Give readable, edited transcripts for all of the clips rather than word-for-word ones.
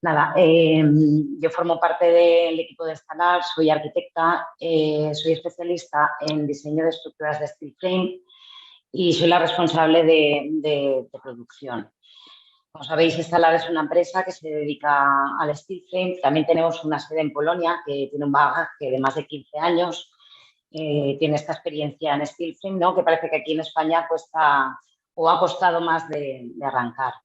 Nada, yo formo parte del equipo de Scalar, soy arquitecta, soy especialista en diseño de estructuras de steel frame y soy la responsable de producción. Como sabéis, Scalar es una empresa que se dedica al steel frame. También tenemos una sede en Polonia que tiene un bagaje de más de 15 años. Tiene esta experiencia en steel frame, ¿no? Que parece que aquí en España cuesta o ha costado más de arrancar.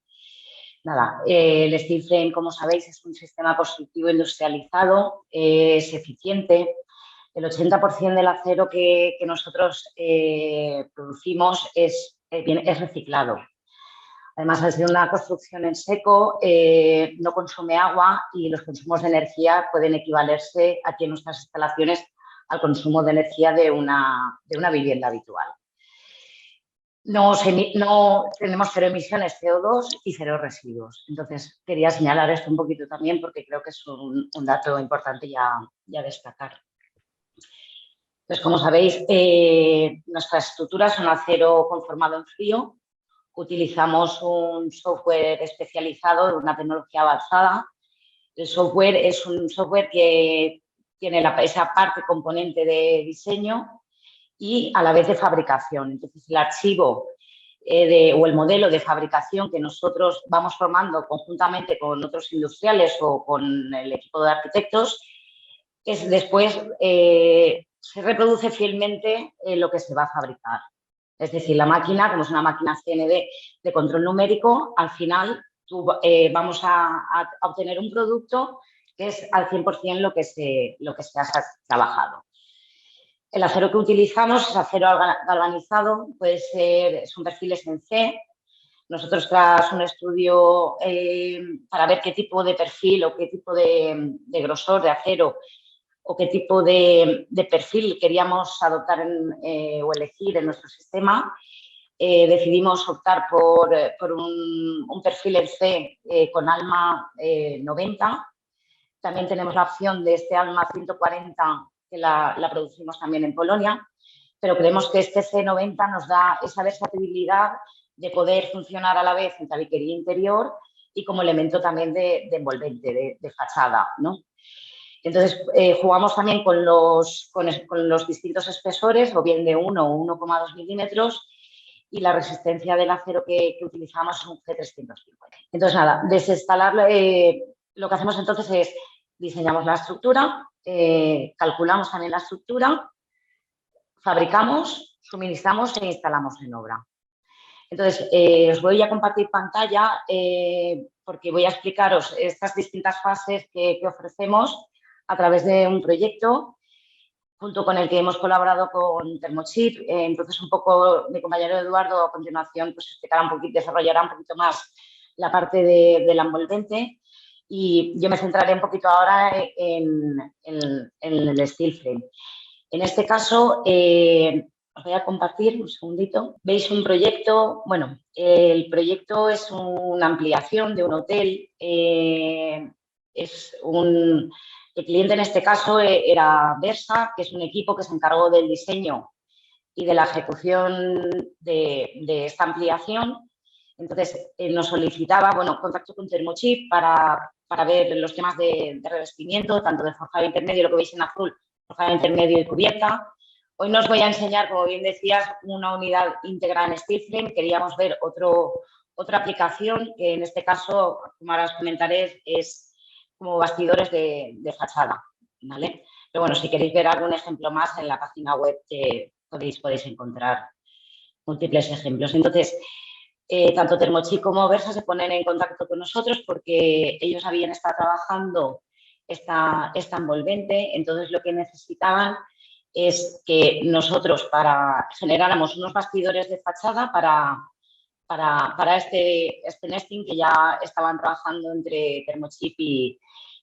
Nada, el steel frame, como sabéis, es un sistema constructivo industrializado, es eficiente. El 80% del acero que nosotros producimos es reciclado. Además, al ser una construcción en seco, no consume agua y los consumos de energía pueden equivalerse aquí en nuestras instalaciones al consumo de energía de una vivienda habitual. No tenemos cero emisiones CO2 y cero residuos. Entonces, quería señalar esto un poquito también porque creo que es un dato importante ya destacar. Entonces, como sabéis, nuestras estructuras son acero conformado en frío. Utilizamos un software especializado de una tecnología avanzada. El software es un software que tiene esa parte componente de diseño y a la vez de fabricación. Entonces, el archivo o el modelo de fabricación que nosotros vamos formando conjuntamente con otros industriales o con el equipo de arquitectos, después se reproduce fielmente lo que se va a fabricar. Es decir, la máquina, como es una máquina CNC de control numérico, al final vamos a obtener un producto que es al 100% lo que se ha trabajado. El acero que utilizamos es acero galvanizado, son perfiles en C. Nosotros, tras un estudio para ver qué tipo de perfil o qué tipo de grosor de acero o qué tipo de perfil queríamos adoptar o elegir en nuestro sistema, decidimos optar por un perfil en C con ALMA 90. También tenemos la opción de este ALMA 140, que la producimos también en Polonia, pero creemos que este C90 nos da esa versatilidad de poder funcionar a la vez en tabiquería interior y como elemento también de envolvente, de fachada, ¿no? Entonces, jugamos también con los distintos espesores, o bien de 1 o 1,2 milímetros, y la resistencia del acero que utilizamos es un G350. Entonces, nada, desinstalar, lo que hacemos entonces es diseñamos la estructura, calculamos también la estructura, fabricamos, suministramos e instalamos en obra. Entonces, os voy a compartir pantalla porque voy a explicaros estas distintas fases que ofrecemos a través de un proyecto junto con el que hemos colaborado con Thermochip. Entonces, un poco mi compañero Eduardo a continuación pues desarrollará un poquito más la parte del envolvente y yo me centraré un poquito ahora en el steel frame. En este caso, os voy a compartir un segundito. ¿Veis un proyecto? Bueno, el proyecto es una ampliación de un hotel. El cliente en este caso era Versa, que es un equipo que se encargó del diseño y de la ejecución de esta ampliación. Entonces, nos solicitaba, contacto con Thermochip para ver los temas de revestimiento, tanto de forjado intermedio, lo que veis en azul, forjado intermedio y cubierta. Hoy nos voy a enseñar, como bien decías, una unidad íntegra en steel frame. Queríamos ver otra aplicación, que en este caso, como ahora os comentaré, es como bastidores de fachada, ¿vale? Pero bueno, si queréis ver algún ejemplo más en la página web podéis encontrar múltiples ejemplos. Entonces, tanto Thermochip como Versa se ponen en contacto con nosotros porque ellos habían estado trabajando esta envolvente, entonces lo que necesitaban es que nosotros generáramos unos bastidores de fachada para este nesting que ya estaban trabajando entre Thermochip y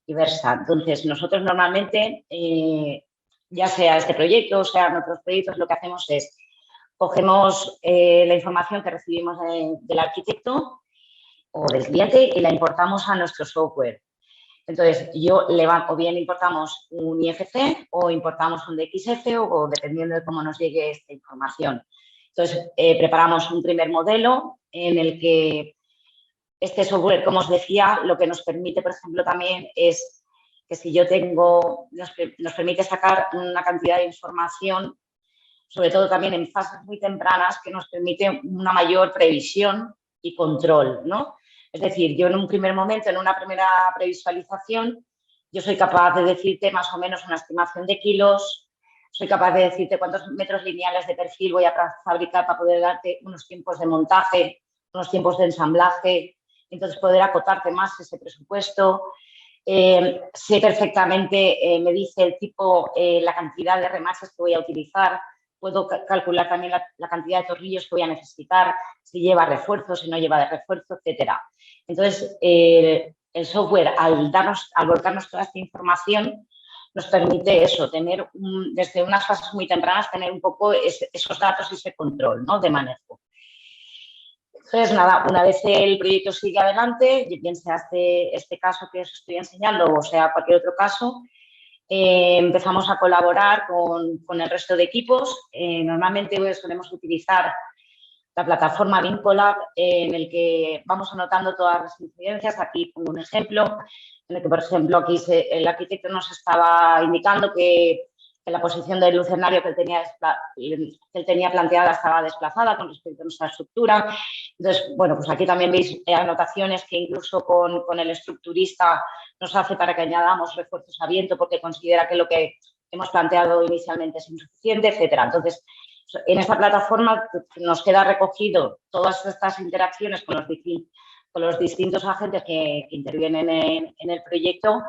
Versa. Entonces, nosotros normalmente, ya sea este proyecto o sea en otros proyectos, lo que hacemos es cogemos la información que recibimos del arquitecto o del cliente y la importamos a nuestro software. Entonces, o bien importamos un IFC o importamos un DXF o dependiendo de cómo nos llegue esta información. Entonces, preparamos un primer modelo en el que este software, como os decía, lo que nos permite, por ejemplo, también es que si yo nos permite sacar una cantidad de información, sobre todo también en fases muy tempranas, que nos permite una mayor previsión y control, ¿no? Es decir, yo en un primer momento, en una primera previsualización, yo soy capaz de decirte más o menos una estimación de kilos, soy capaz de decirte cuántos metros lineales de perfil voy a fabricar para poder darte unos tiempos de montaje, unos tiempos de ensamblaje, entonces poder acotarte más ese presupuesto. Sé perfectamente, me dice el tipo, la cantidad de remaches que voy a utilizar, puedo calcular también la cantidad de tornillos que voy a necesitar, si lleva refuerzo, si no lleva de refuerzo, etcétera. Entonces, el software, al volcarnos toda esta información, nos permite eso, tener desde unas fases muy tempranas, tener un poco esos datos y ese control, ¿no?, de manejo. Entonces, nada, una vez el proyecto sigue adelante, bien sea este caso que os estoy enseñando o sea cualquier otro caso, empezamos a colaborar con el resto de equipos. Normalmente solemos utilizar la plataforma Vincolab, en el que vamos anotando todas las incidencias. Aquí pongo un ejemplo, en el que, por ejemplo, aquí el arquitecto nos estaba indicando que la posición del lucernario que él tenía planteada estaba desplazada con respecto a nuestra estructura. Entonces, bueno, pues aquí también veis anotaciones que incluso con el estructurista nos hace para que añadamos refuerzos a viento porque considera que lo que hemos planteado inicialmente es insuficiente, etcétera. Entonces, en esta plataforma nos queda recogido todas estas interacciones con los distintos agentes que intervienen en el proyecto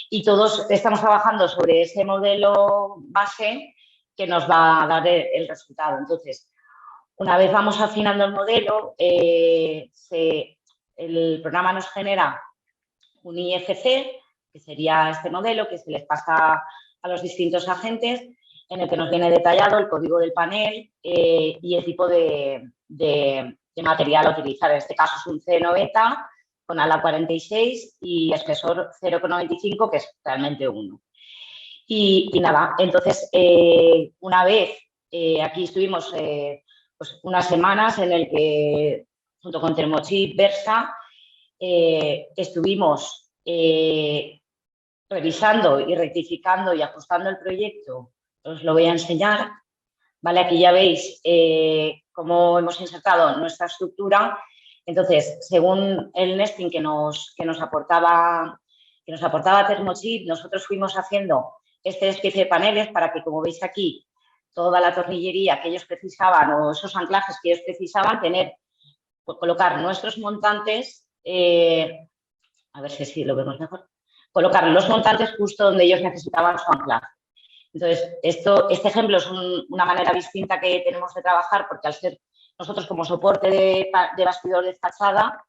y todos estamos trabajando sobre ese modelo base que nos va a dar el resultado. Entonces, una vez vamos afinando el modelo, el programa nos genera un IFC, que sería este modelo que se les pasa a los distintos agentes, en el que nos viene detallado el código del panel y el tipo de material a utilizar. En este caso es un C90 con ala 46 y espesor 0,95, que es realmente 1. Y nada, entonces, una vez aquí estuvimos pues unas semanas en el que, junto con Thermochip Versa, estuvimos revisando y rectificando y ajustando el proyecto. Os lo voy a enseñar. Vale, aquí ya veis cómo hemos insertado nuestra estructura. Entonces, según el nesting que nos aportaba Thermochip, nosotros fuimos haciendo esta especie de paneles para que, como veis aquí, toda la tornillería que ellos precisaban o esos anclajes que ellos precisaban, colocar nuestros montantes, a ver si lo vemos mejor, colocar los montantes justo donde ellos necesitaban su anclaje. Entonces, este ejemplo es una manera distinta que tenemos de trabajar, porque al ser nosotros como soporte de bastidor de fachada,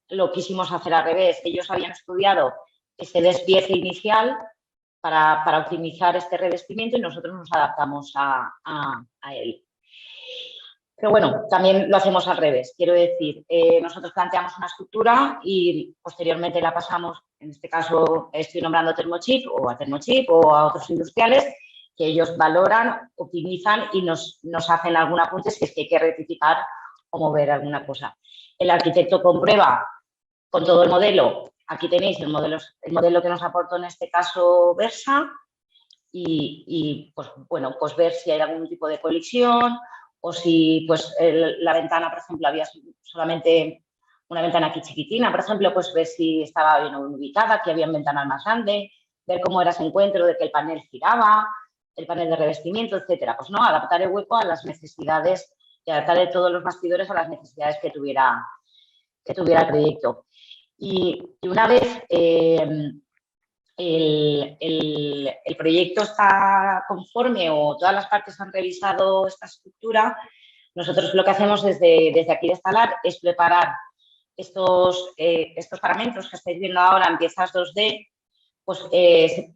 lo quisimos hacer al revés. Ellos habían estudiado ese despiece inicial para optimizar este revestimiento y nosotros nos adaptamos a él. Pero bueno, también lo hacemos al revés. Quiero decir, nosotros planteamos una estructura y posteriormente la pasamos, en este caso estoy nombrando Thermochip o a otros industriales, que ellos valoran, optimizan y nos hacen algún apunte si es que hay que rectificar o mover alguna cosa. El arquitecto comprueba con todo el modelo. Aquí tenéis el modelo que nos aportó en este caso Versa y pues, bueno, pues ver si hay algún tipo de colisión o si pues la ventana, por ejemplo, había solamente una ventana aquí chiquitina, por ejemplo, pues ver si estaba bien ubicada, que había ventanas más grandes, ver cómo era ese encuentro de que el panel giraba, el panel de revestimiento, etcétera. Pues no, adaptar el hueco a las necesidades y adaptar de todos los bastidores a las necesidades que tuviera el proyecto. Y una vez el proyecto está conforme o todas las partes han revisado esta estructura, nosotros lo que hacemos desde aquí de Stalar es preparar estos parámetros que estáis viendo ahora en piezas 2D, pues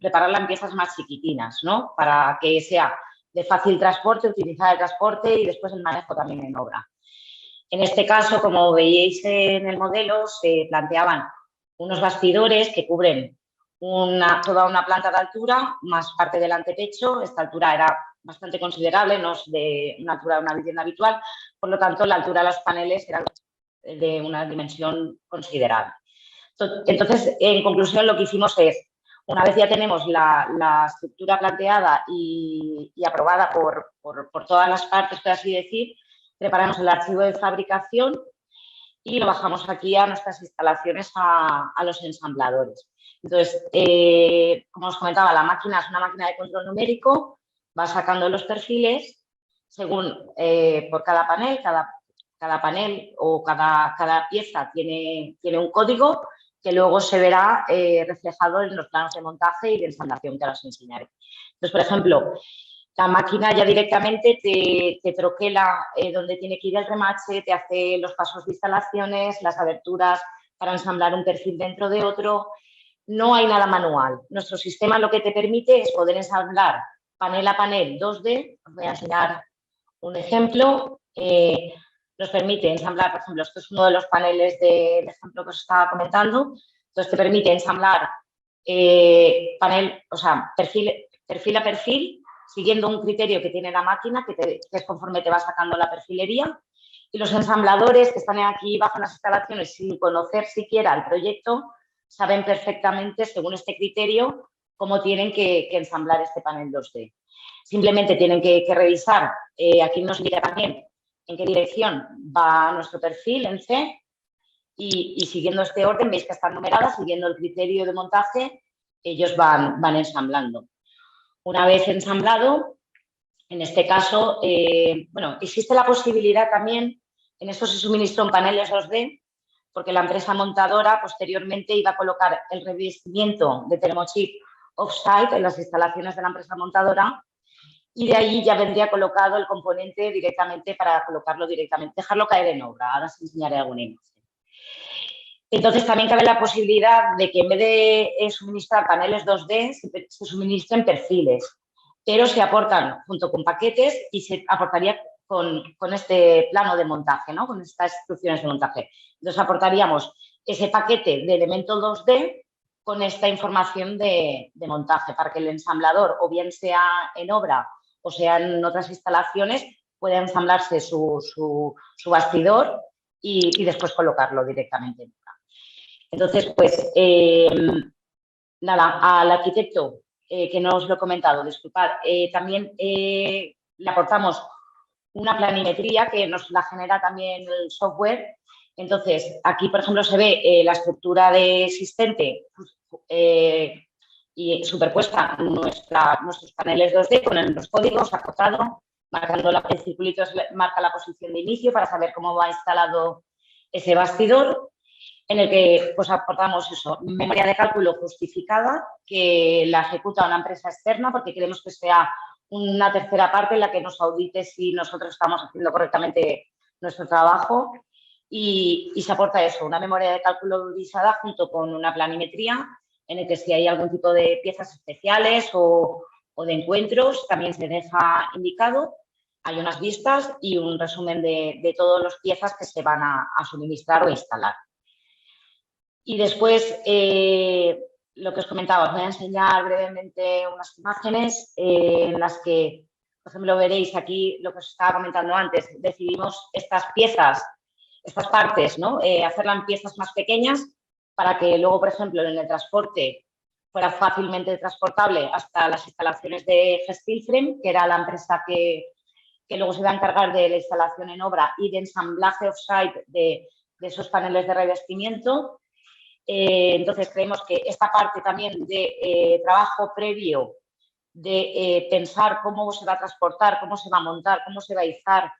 prepararla en piezas más chiquitinas, ¿no? Para que sea de fácil transporte, utilizar el transporte y después el manejo también en obra. En este caso, como veíais en el modelo, se planteaban unos bastidores que cubren toda una planta de altura, más parte del antepecho. Esta altura era bastante considerable, no es de una altura de una vivienda habitual, por lo tanto, la altura de los paneles era de una dimensión considerable. Entonces, en conclusión, lo que hicimos es, una vez ya tenemos la estructura planteada y aprobada por todas las partes, por así decir, preparamos el archivo de fabricación y lo bajamos aquí a nuestras instalaciones a los ensambladores. Entonces, como os comentaba, la máquina es una máquina de control numérico, va sacando los perfiles según por cada panel, cada panel o cada pieza tiene un código que luego se verá reflejado en los planos de montaje y de ensamblación que ahora os enseñaré. Entonces, por ejemplo, la máquina ya directamente te troquela donde tiene que ir el remache, te hace los pasos de instalaciones, las aberturas para ensamblar un perfil dentro de otro. No hay nada manual. Nuestro sistema lo que te permite es poder ensamblar panel a panel 2D. Os voy a enseñar un ejemplo. Nos permite ensamblar, por ejemplo, esto es uno de los paneles del ejemplo que os estaba comentando. Entonces, te permite ensamblar perfil a perfil, siguiendo un criterio que tiene la máquina, que es conforme te va sacando la perfilería. Y los ensambladores que están aquí bajo las instalaciones, sin conocer siquiera el proyecto, saben perfectamente, según este criterio, cómo tienen que ensamblar este panel 2D. Simplemente tienen que revisar, aquí nos indica también en qué dirección va nuestro perfil en C y siguiendo este orden, veis que están numeradas, siguiendo el criterio de montaje, ellos van ensamblando. Una vez ensamblado, en este caso, bueno, existe la posibilidad también, en esto se suministró en paneles 2D, porque la empresa montadora posteriormente iba a colocar el revestimiento de Thermochip off-site en las instalaciones de la empresa montadora y de ahí ya vendría colocado el componente directamente para colocarlo directamente, dejarlo caer en obra. Ahora os enseñaré alguna imagen. Entonces, también cabe la posibilidad de que en vez de suministrar paneles 2D, se suministren perfiles, pero se aportan junto con paquetes y se aportaría con este plano de montaje, ¿no? Con estas instrucciones de montaje. Entonces, aportaríamos ese paquete de elemento 2D con esta información de montaje para que el ensamblador, o bien sea en obra o sea en otras instalaciones, pueda ensamblarse su bastidor y después colocarlo directamente en obra. Entonces, pues, nada, al arquitecto, que no os lo he comentado, disculpad, también le aportamos una planimetría que nos la genera también el software. Entonces, aquí, por ejemplo, se ve la estructura de existente y superpuesta nuestros paneles 2D con los códigos acotado, marcando el circulito marca la posición de inicio para saber cómo va instalado ese bastidor, en el que pues, aportamos eso, memoria de cálculo justificada, que la ejecuta una empresa externa porque queremos que sea una tercera parte en la que nos audite si nosotros estamos haciendo correctamente nuestro trabajo y se aporta eso, una memoria de cálculo revisada junto con una planimetría en el que si hay algún tipo de piezas especiales o de encuentros también se deja indicado. Hay unas vistas y un resumen de todas las piezas que se van a suministrar o instalar. Y después, lo que os comentaba, os voy a enseñar brevemente unas imágenes en las que, por ejemplo, veréis aquí lo que os estaba comentando antes, decidimos estas piezas, estas partes, ¿no? Hacerlas en piezas más pequeñas para que luego, por ejemplo, en el transporte fuera fácilmente transportable hasta las instalaciones de Gestilframe, que era la empresa que luego se iba a encargar de la instalación en obra y de ensamblaje off-site de esos paneles de revestimiento. Entonces, creemos que esta parte también de trabajo previo, de pensar cómo se va a transportar, cómo se va a montar, cómo se va a izar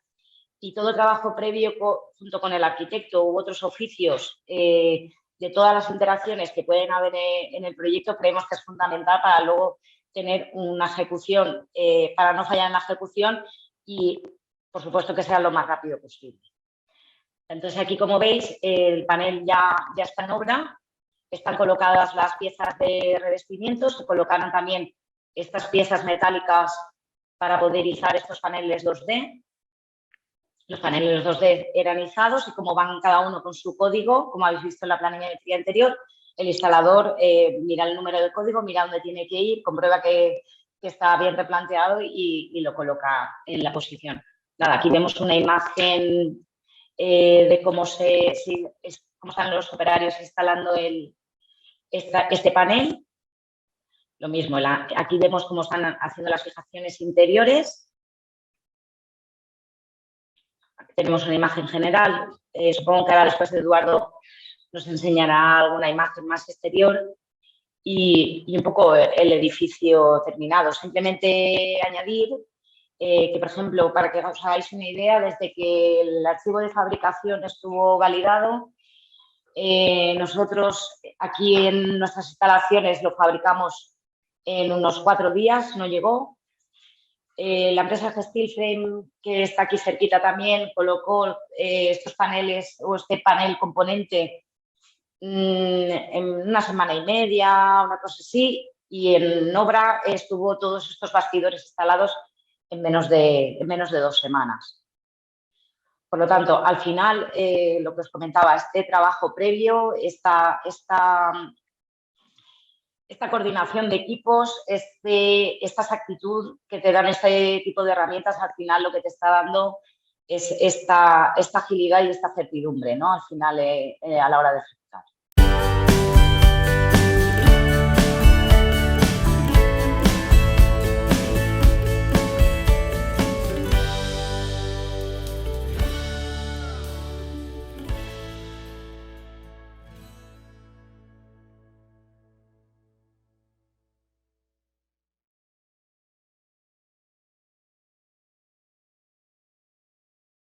y todo el trabajo previo junto con el arquitecto u otros oficios de todas las interacciones que pueden haber en el proyecto, creemos que es fundamental para luego tener una ejecución, para no fallar en la ejecución y, por supuesto, que sea lo más rápido posible. Entonces, aquí, como veis, el panel ya está en obra, están colocadas las piezas de revestimiento, se colocaron también estas piezas metálicas para poder izar estos paneles 2D. Los paneles 2D eran izados y como van cada uno con su código, como habéis visto en la planimetría anterior, el instalador mira el número de código, mira dónde tiene que ir, comprueba que está bien replanteado y lo coloca en la posición. Nada, aquí vemos una imagen de cómo están los operarios instalando este panel. Lo mismo, aquí vemos cómo están haciendo las fijaciones interiores. Aquí tenemos una imagen general. Supongo que ahora después Eduardo nos enseñará alguna imagen más exterior y un poco el edificio terminado. Simplemente añadir que, por ejemplo, para que os hagáis una idea, desde que el archivo de fabricación estuvo validado, nosotros aquí en nuestras instalaciones lo fabricamos en unos 4 días, no llegó. La empresa Gestilframe, que está aquí cerquita también, colocó estos paneles o este panel componente en una semana y media, una cosa así, y en obra estuvo todos estos bastidores instalados en menos de 2 semanas. Por lo tanto, al final, lo que os comentaba, este trabajo previo, esta coordinación de equipos, esta exactitud que te dan este tipo de herramientas, al final lo que te está dando es esta agilidad y esta certidumbre, ¿no? Al final, a la hora de ejecutar.